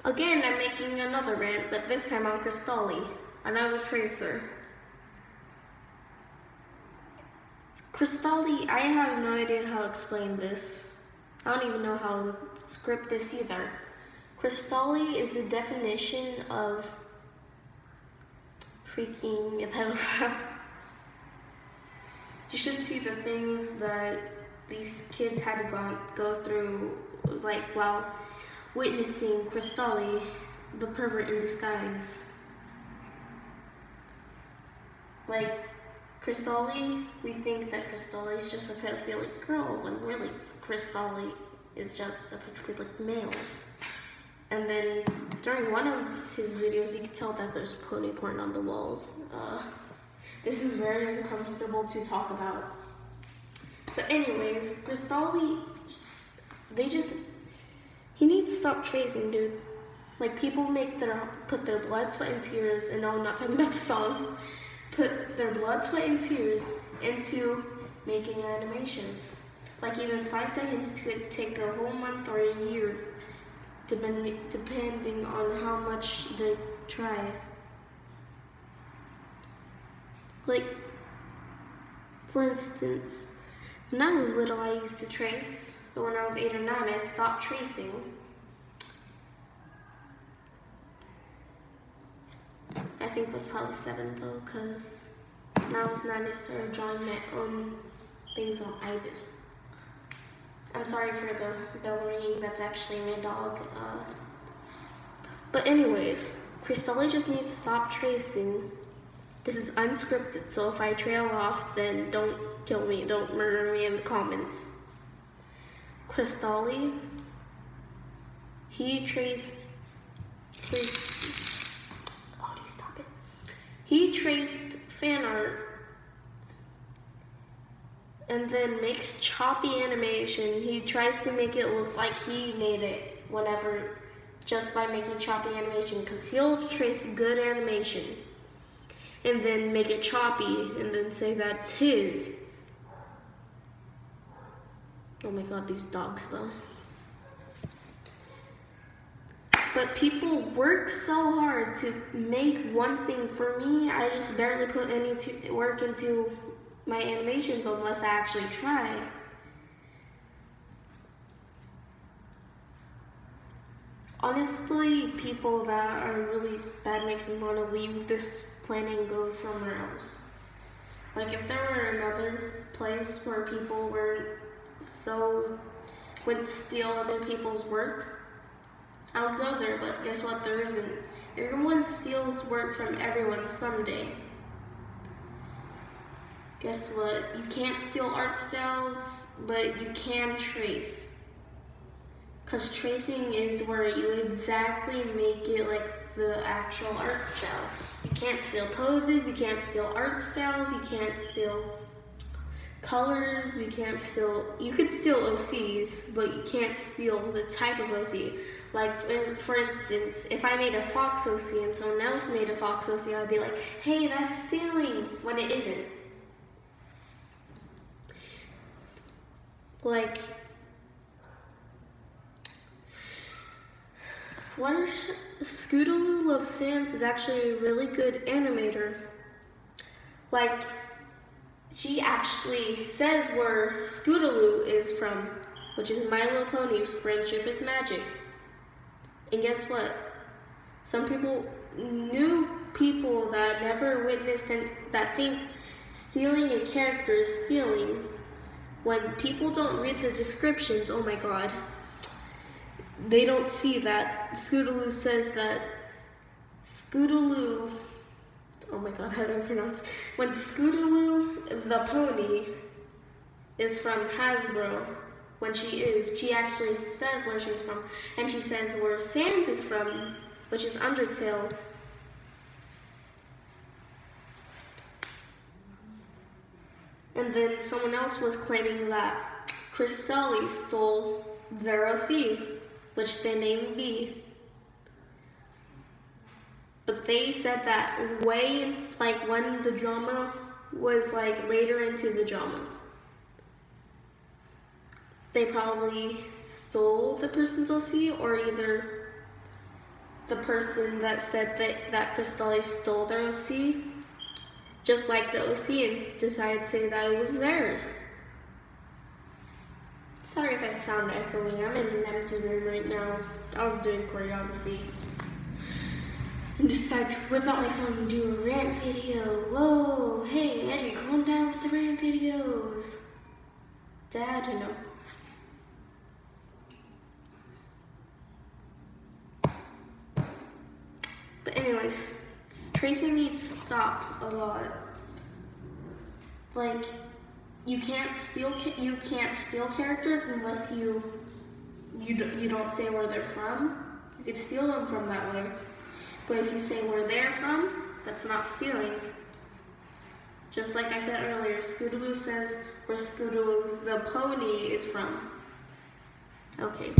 Again, I'm making another rant, but this time on cristali, another tracer. Cristali, I have no idea how to explain this. I don't even know how to script this either. Cristali is the definition of freaking a pedophile. You should see the things that these kids had to go through, like while witnessing cristali, the pervert in disguise. Like cristali, we think that cristali is just a pedophilic girl, when really cristali is just a pedophilic male. And then during one of his videos, you can tell that there's pony porn on the walls. This is very uncomfortable to talk about. But anyways, cristali, he needs to stop tracing, dude. Like, people put their blood, sweat, and tears, and no, I'm not talking about the song, put their blood, sweat, and tears into making animations. Like, even 5 seconds could take a whole month or a year, depending on how much they try. Like, for instance, when I was little, I used to trace, but when I was 8 or 9, I stopped tracing. I think it was probably 7 though, because when I was 9, I started drawing my own things on Ibis. I'm sorry for the bell ringing, that's actually my dog. But anyways, cristali just needs to stop tracing. This is unscripted, so if I trail off, then don't kill me, don't murder me in the comments. cristali, he traced fan art and then makes choppy animation. He tries to make it look like he made it whenever, just by making choppy animation, because he'll trace good animation and then make it choppy and then say that's his. Oh my god, these dogs though. But people work so hard to make one thing. For me, I just barely put any work into my animations unless I actually try. Honestly, people that are really bad makes me want to leave this planet and go somewhere else. Like, if there were another place where people wouldn't steal other people's work, I would go there, but guess what? There isn't. Everyone steals work from everyone someday. Guess what? You can't steal art styles, but you can trace. Because tracing is where you exactly make it like the actual art style. You can't steal poses, you can't steal art styles, you can't steal colors, you could steal OCs, but you can't steal the type of OC. Like, for instance, if I made a fox OC and someone else made a fox OC, I'd be like, hey, that's stealing, when it isn't. Like, Scootaloo Loves Sans is actually a really good animator. Like, she actually says where Scootaloo is from, which is My Little Pony, Friendship is Magic. And guess what? Some new people that never witnessed and that think stealing a character is stealing. When people don't read the descriptions, oh my god, they don't see that Scootaloo says that Scootaloo, oh my god, how do I pronounce? When Scootaloo the pony is from Hasbro, when she actually says where she's from, and she says where Sans is from, which is Undertale. And then someone else was claiming that cristali stole their OC, which they named B. But they said that when the drama was later into the drama. They probably stole the person's OC, or either the person that said that cristali stole their OC, just like the OC, and decided to say that it was theirs. Sorry if I sound echoing. I'm in an empty room right now. I was doing choreography. And decided to whip out my phone and do a rant video. Whoa, hey Eddie, calm down with the rant videos. Dad, you know. But anyways, tracing needs to stop a lot. Like, you can't steal characters unless you don't say where they're from. You could steal them from that way. But if you say where they're from, that's not stealing. Just like I said earlier, Scootaloo says where Scootaloo the pony is from. Okay.